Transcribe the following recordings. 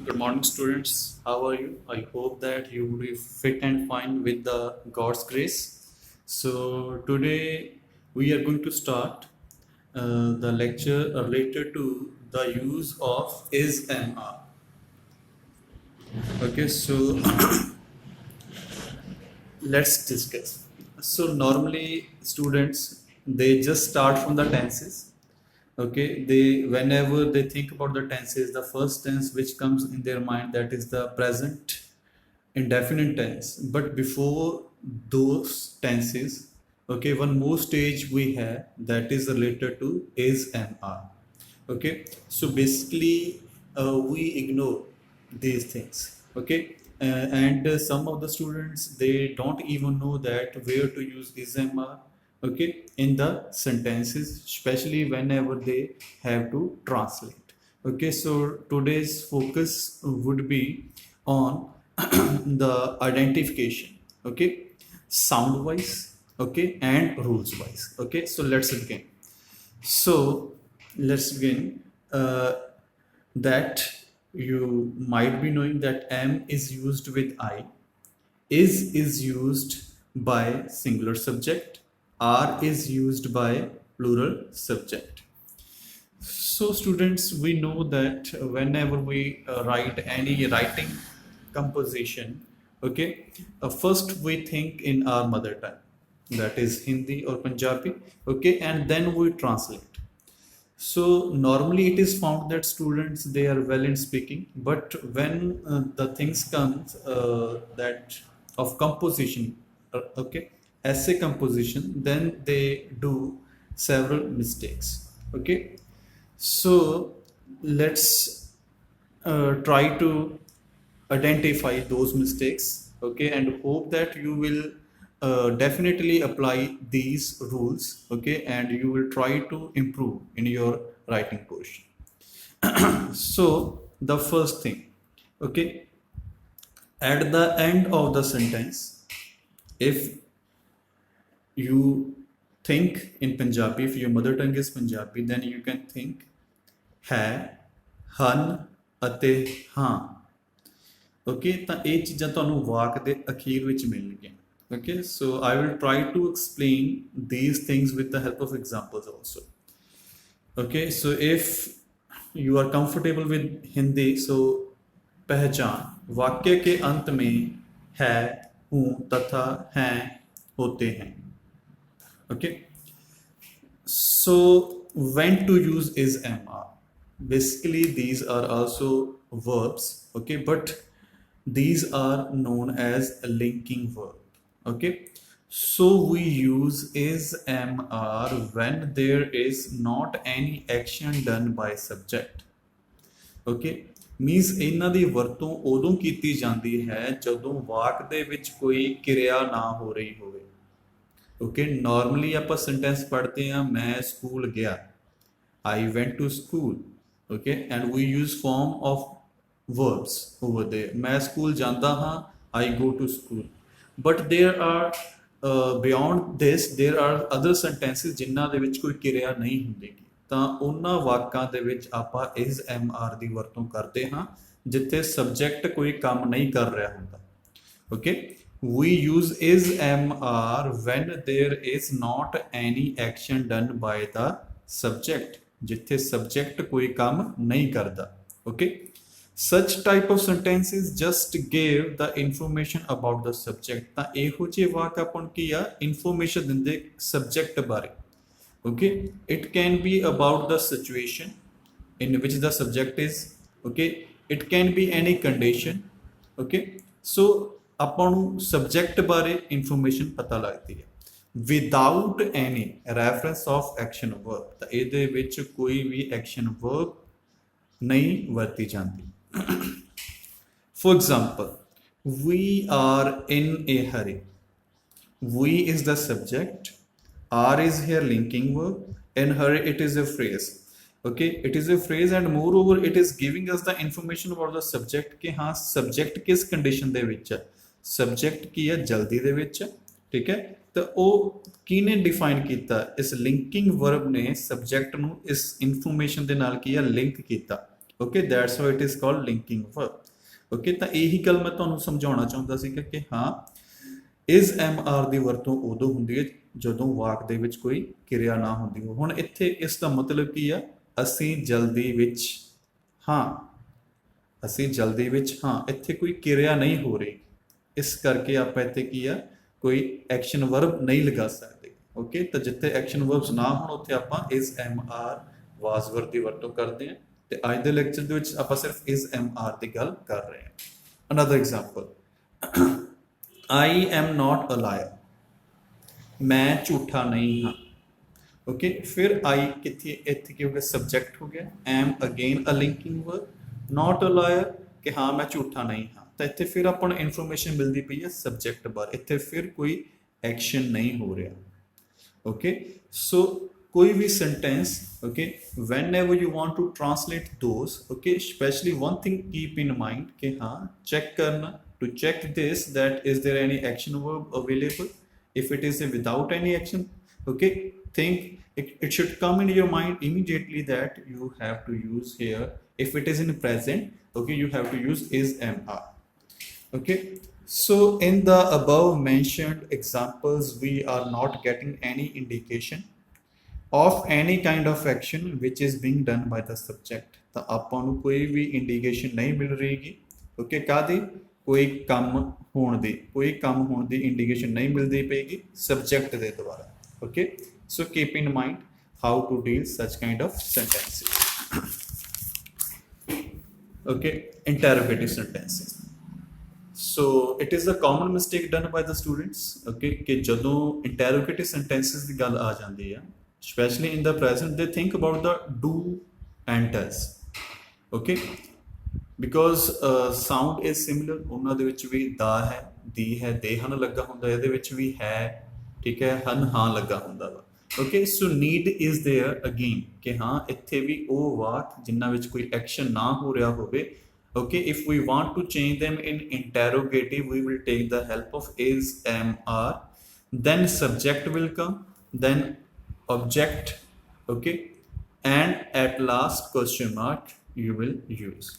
Good morning, students. How are you? I hope that you will be fit and fine with the God's grace. So today we are going to start the lecture related to the use of is MR. Okay, so let's discuss. So normally students they just start from the tenses. Okay, they whenever they think about the tenses, the first tense which comes in their mind, that is the present indefinite tense. But before those tenses, okay, one more stage we have that is related to is and are. Okay, so basically we ignore these things. Okay, and some of the students they don't even know that where to use is and are, okay, in the sentences, especially whenever they have to translate. Okay, so today's focus would be on the identification, okay, sound wise, okay, and rules wise. Okay, so let's begin. So let's begin. That you might be knowing that am is used with I, is used by singular subject, are is used by plural subject. So students, we know that whenever we write any writing composition, okay, first we think in our mother tongue, that is Hindi or Punjabi, okay, and then we translate. So normally it is found that students they are well in speaking, but when the things comes that of composition, okay, essay composition, then they do several mistakes. Okay, so let's try to identify those mistakes, okay, and hope that you will definitely apply these rules, okay, and you will try to improve in your writing portion. So the first thing, okay, at the end of the sentence, if you think in Punjabi, if your mother tongue is Punjabi, then you can think ਹੈ, ਹਨ ਅਤੇ ਹਾਂ। Okay, ਤਾਂ ਇਹ ਚੀਜ਼ਾਂ ਤੁਹਾਨੂੰ ਵਾਕ ਦੇ ਅਖੀਰ ਵਿੱਚ ਮਿਲਣਗੀਆਂ। Okay, so I will try to explain these things with the help of examples also. Okay, so if you are comfortable with Hindi, so पहचान वाक्य के अंत में है, हूँ तथा हैं होते हैं। Okay, so when to use is MR? Basically these are also verbs, okay, but these are known as a linking verb. Okay, so we use is MR when there is not any action done by subject. Okay, means ਇਹਨਾਂ ਦੀ ਵਰਤੋਂ ਉਦੋਂ ਕੀਤੀ ਜਾਂਦੀ ਹੈ ਜਦੋਂ ਵਾਕ ਦੇ ਵਿੱਚ ਕੋਈ ਕਿਰਿਆ ਨਾ ਹੋ ਰਹੀ ਹੋਵੇ। ਓਕੇ, ਨਾਰਮਲੀ ਆਪਾਂ ਸੈਂਟੈਂਸ ਪੜ੍ਹਦੇ ਹਾਂ ਮੈਂ ਸਕੂਲ ਗਿਆ, I went to school, okay, and we use form of verbs over there. मैं स्कूल जाता हाँ, I go to school. But there are beyond this there are other sentences ਜਿਨ੍ਹਾਂ ਦੇ ਵਿੱਚ ਕੋਈ ਕਿਰਿਆ ਨਹੀਂ ਹੁੰਦੀ, ਤਾਂ ਉਹਨਾਂ ਵਾਕਾਂ ਦੇ ਵਿੱਚ ਆਪਾਂ is MR ਦੀ ਵਰਤੋਂ ਕਰਦੇ ਹਾਂ ਜਿੱਥੇ ਸਬਜੈਕਟ ਕੋਈ ਕੰਮ ਨਹੀਂ ਕਰ ਰਿਹਾ ਹੁੰਦਾ। Okay, we use is MR when there is not any action done by the subject, ਜਿੱਥੇ ਸਬਜੈਕਟ ਕੋਈ ਕੰਮ ਨਹੀਂ ਕਰਦਾ। Okay, such type of sentences just give the information about the subject, ਤਾਂ ਇਹੋ ਜਿਹੇ ਵਾਕ ਆਪਾਂ ਨੂੰ ਕੀ ਆ ਇਨਫੋਰਮੇਸ਼ਨ ਦਿੰਦੇ ਸਬਜੈਕਟ ਬਾਰੇ। Okay, it can be about the situation in which the subject is, okay, it can be any condition, okay, so ਆਪਾਂ ਨੂੰ ਸਬਜੈਕਟ ਬਾਰੇ ਇਨਫੋਰਮੇਸ਼ਨ ਪਤਾ ਲੱਗਦੀ ਹੈ without any reference of action verb, ਤਾਂ ਇਹਦੇ ਵਿੱਚ ਕੋਈ ਵੀ ਐਕਸ਼ਨ ਵਰਬ ਨਹੀਂ ਵਰਤੀ ਜਾਂਦੀ। For example, we are in a hurry, we is the subject, are is here linking verb, in hurry it is a phrase, okay, it is a phrase and moreover it is giving us the information about the subject ਕਿ ਹਾਂ subject ਕਿਸ condition ਦੇ ਵਿੱਚ ਹੈ, subject ਕੀ ਹੈ ਜਲਦੀ ਦੇ ਵਿੱਚ, ਠੀਕ ਹੈ, ਤਾਂ ਉਹ ਕਿਹਨੇ ਡਿਫਾਈਨ ਕੀਤਾ, ਇਸ ਲਿੰਕਿੰਗ ਵਰਬ ਨੇ ਸਬਜੈਕਟ ਨੂੰ ਇਸ ਇਨਫੋਰਮੇਸ਼ਨ ਦੇ ਨਾਲ ਕੀ ਹੈ ਲਿੰਕ ਕੀਤਾ। Okay that's why it is called linking verb okay तो यही गल मैं तुहानूं समझाउणा चाहुंदा सीगा कि हाँ इज़ एम आर ਦੀ ਵਰਤੋਂ ਉਦੋਂ ਹੁੰਦੀ ਹੈ ਜਦੋਂ ਵਾਕ ਦੇ ਵਿੱਚ ਕੋਈ ਕਿਰਿਆ ਨਾ ਹੁੰਦੀ ਹੋ ਹੁਣ ਇੱਥੇ ਇਸ ਦਾ ਮਤਲਬ ਕੀ ਆ ਅਸੀਂ ਜਲਦੀ ਵਿੱਚ ਹਾਂ ਅਸੀਂ ਜਲਦੀ ਵਿੱਚ ਹਾਂ ਇੱਥੇ ਕੋਈ ਕਿਰਿਆ ਨਹੀਂ ਹੋ ਰਹੀ ਇਸ ਕਰਕੇ ਆਪਾਂ ਇੱਥੇ ਕੀ ਆ ਕੋਈ ਐਕਸ਼ਨ ਵਰਬ ਨਹੀਂ ਲਗਾ ਸਕਦੇ ਓਕੇ ਤਾਂ ਜਿੱਥੇ ਐਕਸ਼ਨ ਵਰਬਸ ਨਾ ਹੋਣ ਉੱਥੇ ਆਪਾਂ is am are was verb ਦੀ ਵਰਤੋਂ ਕਰਦੇ ਹਾਂ ਤੇ ਅੱਜ ਦੇ ਲੈਕਚਰ ਦੇ ਵਿੱਚ ਆਪਾਂ ਸਿਰਫ ਇਜ਼ ਐਮ ਆਰ ਦੀ ਗੱਲ ਕਰ ਰਹੇ ਹਾਂ another example I am not a liar ਮੈਂ ਝੂਠਾ ਨਹੀਂ ਹਾਂ ओके फिर आई कितने इतने की हो गया सब्जेक्ट हो गया M again a linking verb not a liar कि हाँ मैं झूठा नहीं हाँ तो इतने फिर अपन इन्फॉर्मेशन मिलती पई है सब्जेक्ट बार इतने फिर कोई एक्शन नहीं हो रहा ओके सो कोई भी sentence okay whenever you want to translate those okay specially one thing keep in mind कि हाँ चेक करना to check this that is there any action verb available if it is without any action okay think it should come in your mind immediately that you have to use here if it is in present okay you have to use is mr okay so in the above mentioned examples we are not getting any indication of any kind of action which is being done by the subject ਤਾਂ ਆਪਾਂ ਨੂੰ ਕੋਈ ਵੀ indication ਨਹੀਂ ਮਿਲ ਰਹੀਗੀ okay ਕਾਦੀ ਕੋਈ ਕੰਮ ਹੋਣ ਦੀ indication ਨਹੀਂ ਮਿਲਦੀ ਪਏਗੀ ਸਬਜੈਕਟ ਦੇ ਦੁਆਰਾ okay so keep in mind how to deal such kind of sentences okay interrogative sentences so it is a common mistake done by the students okay कि ਜਦੋਂ interrogative sentences ਦੀ ਗੱਲ ਆ ਜਾਂਦੀ ਆ especially in the present they think about the do and does okay because sound is similar ਉਹਨਾਂ ਦੇ ਵਿੱਚ ਵੀ ਦਾ ਹੈ ਦੀ ਹੈ ਦੇ ਹਨ ਲੱਗਾ ਹੁੰਦਾ ਇਹਦੇ ਵਿੱਚ ਵੀ ਹੈ ठीक है ਹਨ ਹਾਂ ਲੱਗਾ ਹੁੰਦਾ ਵਾ okay so need is there again ਕਿ ਹਾਂ ਇੱਥੇ ਵੀ ਉਹ ਵਾਕ ਜਿੰਨਾ ਵਿੱਚ ਕੋਈ ਐਕਸ਼ਨ ਨਾ ਹੋ ਰਿਹਾ ਹੋਵੇ okay if we want to change them in interrogative we will take the help of is am are then subject will come then object okay and at last question mark you will use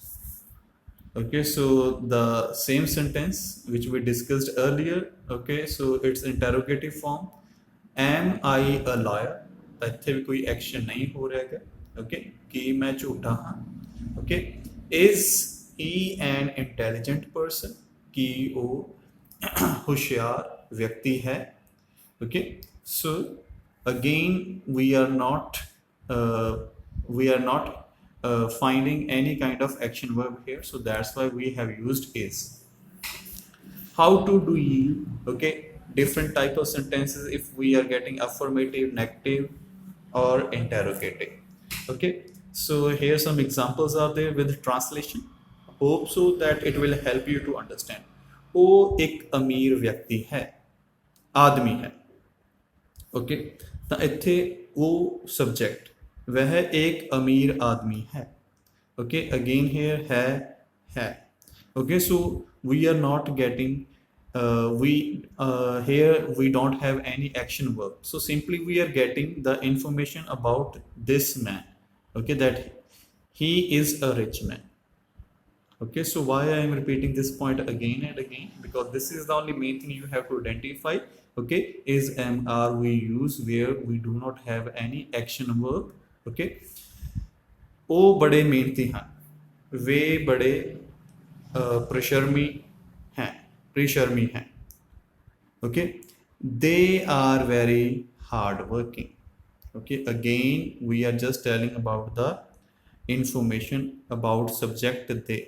okay so the same sentence which we discussed earlier okay so it's interrogative form am I a liar ਤਾਂ ਇੱਥੇ ਵੀ ਕੋਈ action ਨਹੀਂ ਹੋ ਰਿਹਾ ਹੈ okay ਕਿ ਮੈਂ ਝੂਠਾ ਹਾਂ okay is he an intelligent person ਕਿ ਉਹ ਹੁਸ਼ਿਆਰ ਵਿਅਕਤੀ ਹੈ okay so again we are not finding any kind of action verb here so that's why we have used is how to do you okay different type of sentences if we are getting affirmative negative or interrogative okay so here some examples are there with translation hope so that it will help you to understand वो एक अमीर व्यक्ति है आदमी है okay तो इत्थे वो सब्जेक्ट वह एक अमीर आदमी है ओके अगेन हेयर है okay so we are not getting here we don't have any action verb so simply we are getting the information about this man okay that he is a rich man okay so why I am repeating this point again and again because this is the only main thing you have to identify okay is am are we use where we do not have any action verb okay ਉਹ ਬੜੇ ਮਿਹਨਤੀ ਹਨ वे बड़े परिश्रमी हैं okay they are very hard working okay again we are just telling about the information about subject they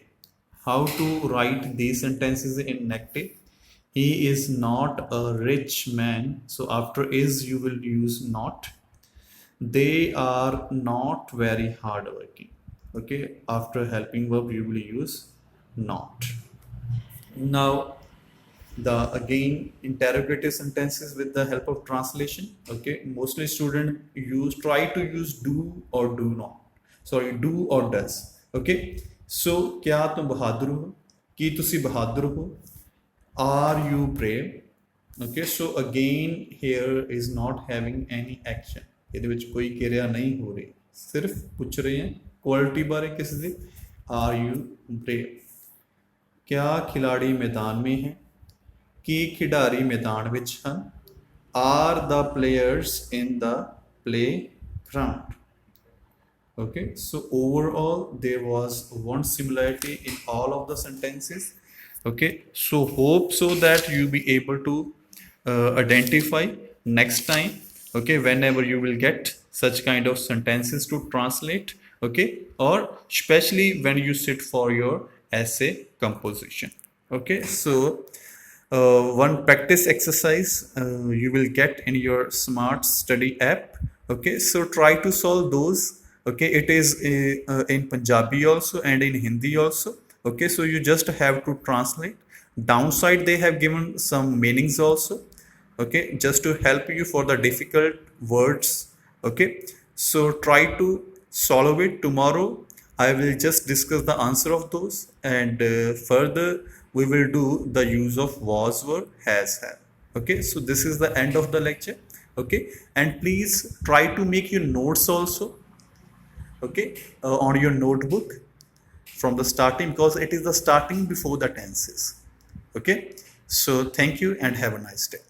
how to write these sentences in negative he is not a rich man so after is you will use not they are not very hard working okay after helping verb you will use not now the again interrogative sentences with the help of translation okay mostly student try to use do or do not do or does okay so क्या तुम बहादुर हो कि तुसी बहादुर हो are you brave okay so again here is not having any action ਇਹਦੇ ਵਿੱਚ ਕੋਈ ਕਿਰਿਆ ਨਹੀਂ ਹੋ ਰਹੀ ਸਿਰਫ ਪੁੱਛ ਰਹੇ ਹਾਂ ਕੁਆਲਿਟੀ ਬਾਰੇ ਕਿਸ ਦੀ आर यू ब्रेव? क्या खिलाड़ी मैदान में हैं? ਕੀ ਖਿਡਾਰੀ ਮੈਦਾਨ ਵਿੱਚ ਹਨ? Are the players in the playground? Okay, so overall there was one similarity in all of the sentences. Okay, so hope so that you be able to identify next time, okay, whenever you will get such kind of sentences to translate, okay, or especially when you sit for your essay composition. Okay, so one practice exercise you will get in your smart study app. Okay, so try to solve those. Okay, it is in Punjabi also and in Hindi also. Okay, so you just have to translate. Downside they have given some meanings also, okay, just to help you for the difficult words. Okay, so try to solve it tomorrow. I will just discuss the answer of those, and further we will do the use of was, were, has, have. Okay, so this is the end of the lecture. Okay, and please try to make your notes also, okay, on your notebook from the starting, because it is the starting before the tenses. Okay, so thank you and have a nice day.